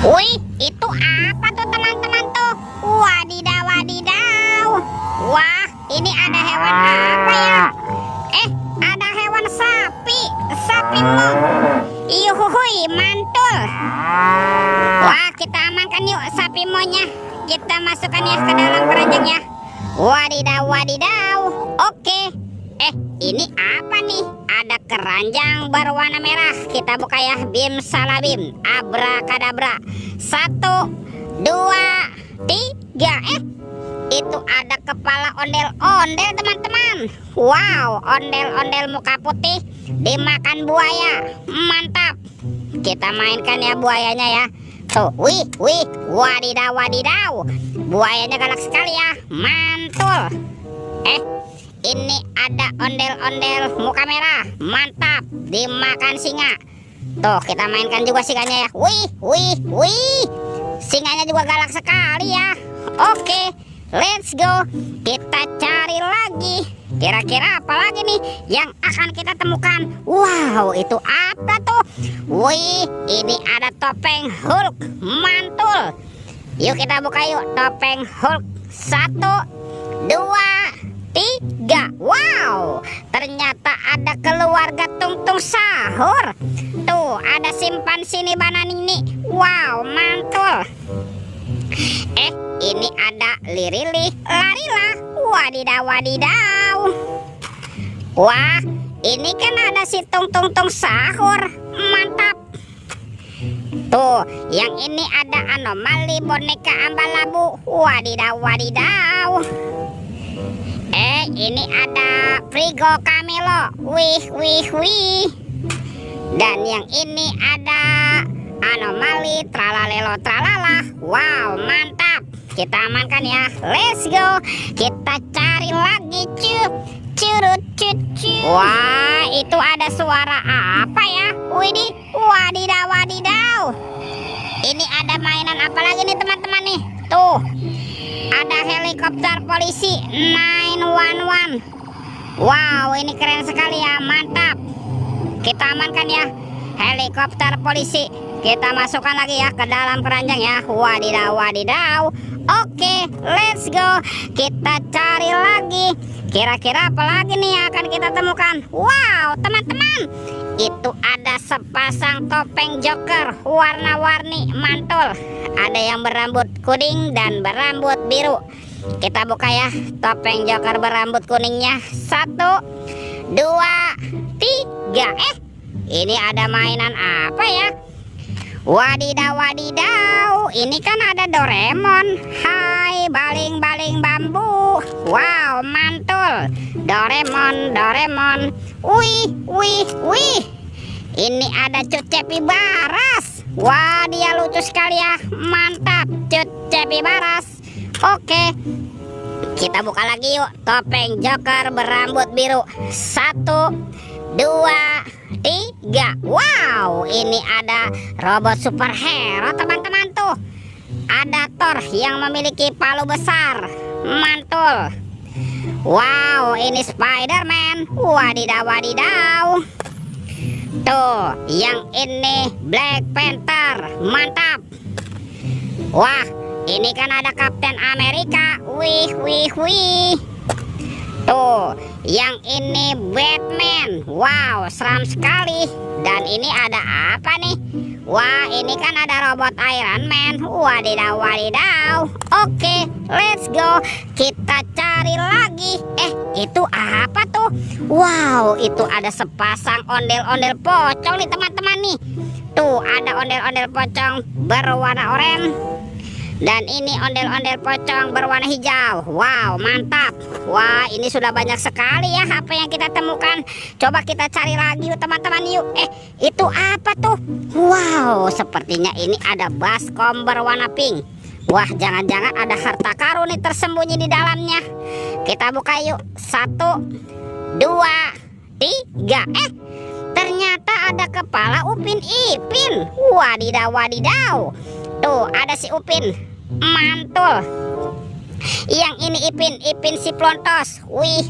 Wih, itu apa tuh teman-teman tuh? Wadidaw, wadidaw. Wah, ini ada hewan apa ya? Ada hewan sapi. Sapi mo. Yuhuhui, mantul. Wah, kita amankan yuk sapi monya. Kita masukkan ya ke dalam keranjang ya. Wadidaw, wadidaw. Oke. Ini apa nih? Ada keranjang berwarna merah. Kita buka ya. Bim salabim, abrakadabra. 1, 2, 3. Itu ada kepala ondel-ondel teman-teman. Wow, ondel-ondel muka putih dimakan buaya. Mantap. Kita mainkan ya buayanya ya. Tuh, wih, wadidaw, wadidaw. Buayanya galak sekali ya. Mantul. Ini ada ondel-ondel muka merah. Mantap, dimakan singa. Tuh, kita mainkan juga singanya ya. Wih. Singanya juga galak sekali ya. Oke, let's go. Kita cari lagi. Kira-kira apa lagi nih yang akan kita temukan? Wow, itu apa tuh? Wih, ini ada topeng Hulk. Mantul. Yuk kita buka yuk topeng Hulk. 1, 2, 3. Wow, ternyata ada keluarga Tung-Tung Sahur. Tuh, ada simpansi nih Bananini. Wow, mantul. Ini ada Lirili, Larila. Wadidaw, wadidaw. Wah, ini kan ada si Tung-Tung Sahur. Mantap. Tuh, yang ini ada anomali boneka ambalabu. Wadidaw, wadidaw. Ini ada Frigo Camelo. Wih. Dan yang ini ada anomali tralalelo tralala. Wow, mantap. Kita amankan ya. Let's go. Kita cari lagi curut. Wah, itu ada suara apa ya? Widih, wadidaw, wadidaw. Ini ada mainan apa lagi nih teman-teman nih? Tuh, ada helikopter polisi 911. Wow, ini keren sekali ya. Mantap. Kita amankan ya helikopter polisi. Kita masukkan lagi ya ke dalam keranjang ya. Wadidaw, wadidaw. Oke, let's go. Kita cari lagi. Kira-kira apa lagi nih yang akan kita temukan? Wow, teman-teman, itu ada sepasang topeng Joker warna-warni. Mantul. Ada yang berambut kuning dan berambut biru. Kita buka ya topeng Joker berambut kuningnya. 1, 2, 3. Ini ada mainan apa ya? Wadidaw, wadidaw. Ini kan ada Doraemon. Hai, baling-baling bambu. Wow, mantul. Doraemon. Wih. Ini ada Cut Cepi Baras. Wah, dia lucu sekali ya. Mantap, Cut Cepi Baras. Oke, kita buka lagi yuk topeng Joker berambut biru. 1, 2, 3. Wow, ini ada robot superhero teman-teman tuh. Ada Thor yang memiliki palu besar. Mantul. Wow, ini Spider-Man. Wadidaw, wadidaw. Tuh, yang ini Black Panther. Mantap. Wah, ini kan ada Kapten Amerika. Wih. Tuh, yang ini Batman. Wow, seram sekali. Dan ini ada apa nih? Wah, ini kan ada robot Iron Man. Wadidaw, wadidaw. Oke, let's go. Kita cari lagi. Itu apa tuh? Wow, itu ada sepasang ondel-ondel pocong nih teman-teman nih. Tuh, ada ondel-ondel pocong berwarna oranye. Dan ini ondel-ondel pocong berwarna hijau. Wow, mantap. Wah, ini sudah banyak sekali ya apa yang kita temukan. Coba kita cari lagi yuk teman-teman yuk. Itu apa tuh? Wow, sepertinya ini ada baskom berwarna pink. Wah, jangan-jangan ada harta karun nih tersembunyi di dalamnya. Kita buka yuk. 1, 2, 3. Ternyata ada kepala Upin Ipin. Wadidaw, wadidaw. Tuh, ada si Upin. Mantul. Yang ini Ipin si Plontos. Wih.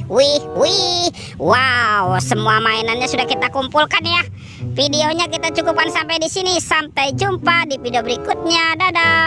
Wow, semua mainannya sudah kita kumpulkan ya. Videonya kita cukupkan sampai di sini. Sampai jumpa di video berikutnya. Dadah.